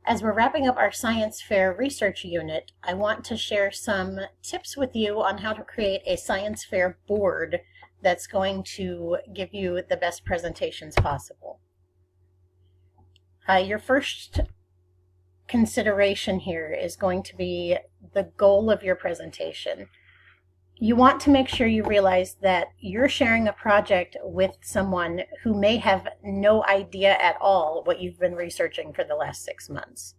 As we're wrapping up our science fair research unit, I want to share some tips with you on how to create a science fair board that's going to give you the best presentations possible. Your first consideration here is going to be the goal of your presentation. You want to make sure you realize that you're sharing a project with someone who may have no idea at all what you've been researching for the last 6 months.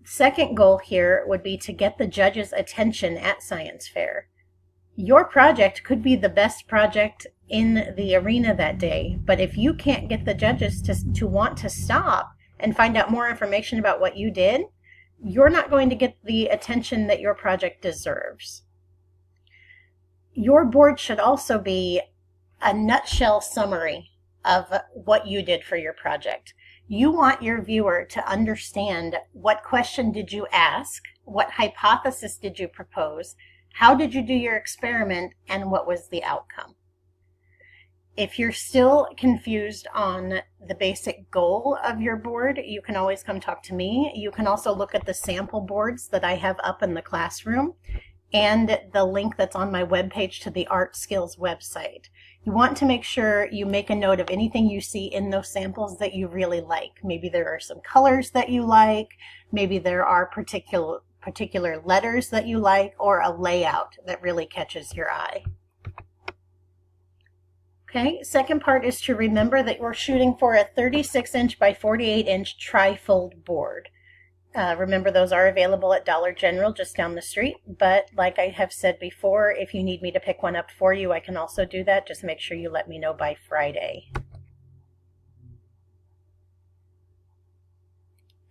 Second goal here would be to get the judges' attention at science fair. Your project could be the best project in the arena that day, but if you can't get the judges to want to stop and find out more information about what you did, you're not going to get the attention that your project deserves. Your board should also be a nutshell summary of what you did for your project. You want your viewer to understand what question did you ask, what hypothesis did you propose, how did you do your experiment, and what was the outcome. If you're still confused on the basic goal of your board, you can always come talk to me. You can also look at the sample boards that I have up in the classroom and the link that's on my webpage to the Art Skills website. You want to make sure you make a note of anything you see in those samples that you really like. Maybe there are some colors that you like, maybe there are particular letters that you like, or a layout that really catches your eye. Okay, second part is to remember that we're shooting for a 36-inch by 48-inch tri-fold board. Remember, those are available at Dollar General just down the street, but like I have said before, if you need me to pick one up for you, I can also do that. Just make sure you let me know by Friday.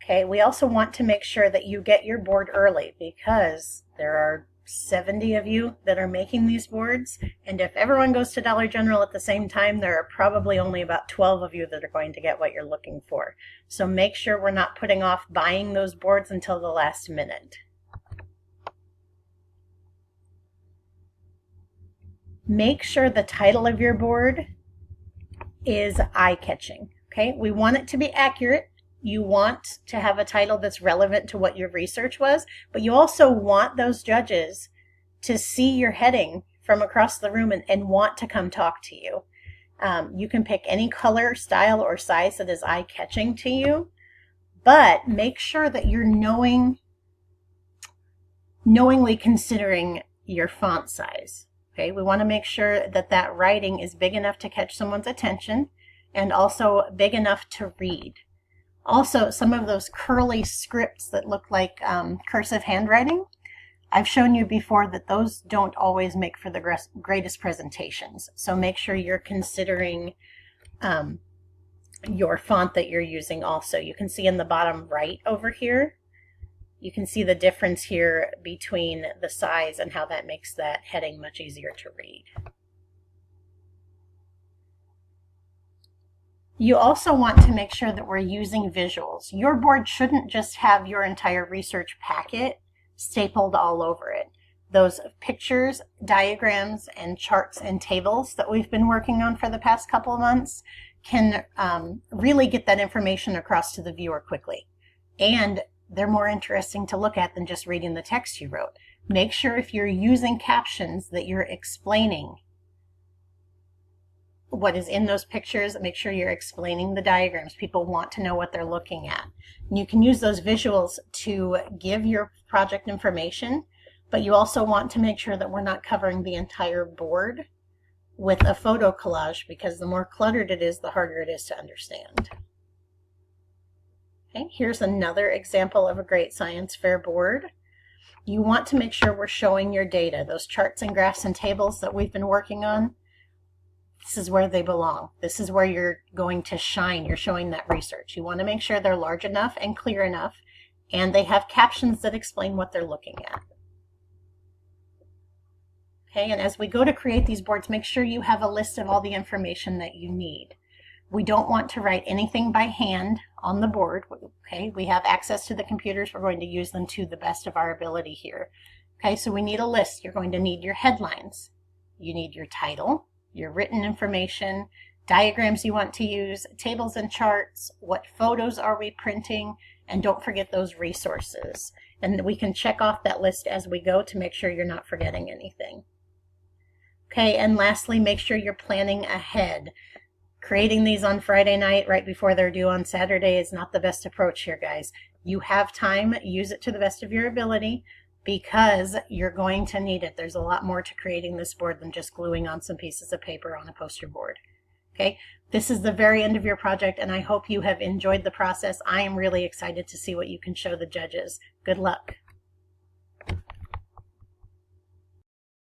Okay, we also want to make sure that you get your board early because there are 70 of you that are making these boards, and if everyone goes to Dollar General at the same time, there are probably only about 12 of you that are going to get what you're looking for. So make sure we're not putting off buying those boards until the last minute. Make sure the title of your board is eye-catching. Okay, we want it to be accurate. You want to have a title that's relevant to what your research was, but you also want those judges to see your heading from across the room and want to come talk to you. You can pick any color, style, or size that is eye-catching to you, but make sure that you're knowingly considering your font size. Okay, we want to make sure that that writing is big enough to catch someone's attention and also big enough to read. Also, some of those curly scripts that look like cursive handwriting, I've shown you before that those don't always make for the greatest presentations. So make sure you're considering your font that you're using also. You can see in the bottom right over here, you can see the difference here between the size and how that makes that heading much easier to read. You also want to make sure that we're using visuals. Your board shouldn't just have your entire research packet stapled all over it. Those pictures, diagrams, and charts and tables that we've been working on for the past couple of months can really get that information across to the viewer quickly. And they're more interesting to look at than just reading the text you wrote. Make sure if you're using captions that you're explaining what is in those pictures. Make sure you're explaining the diagrams. People want to know what they're looking at. And you can use those visuals to give your project information, but you also want to make sure that we're not covering the entire board with a photo collage, because the more cluttered it is, the harder it is to understand. Okay, here's another example of a great science fair board. You want to make sure we're showing your data. Those charts and graphs and tables that we've been working on, this is where they belong. This is where you're going to shine. You're showing that research. You want to make sure they're large enough and clear enough, and they have captions that explain what they're looking at. Okay, and as we go to create these boards, make sure you have a list of all the information that you need. We don't want to write anything by hand on the board. Okay, we have access to the computers. We're going to use them to the best of our ability here. Okay, so we need a list. You're going to need your headlines. You need your title, your written information, diagrams you want to use, tables and charts, what photos are we printing, and don't forget those resources. And we can check off that list as we go to make sure you're not forgetting anything. Okay, and lastly, make sure you're planning ahead. Creating these on Friday night right before they're due on Saturday is not the best approach here, guys. You have time, use it to the best of your ability, because you're going to need it. There's a lot more to creating this board than just gluing on some pieces of paper on a poster board. Okay, this is the very end of your project, and I hope you have enjoyed the process. I am really excited to see what you can show the judges. Good luck.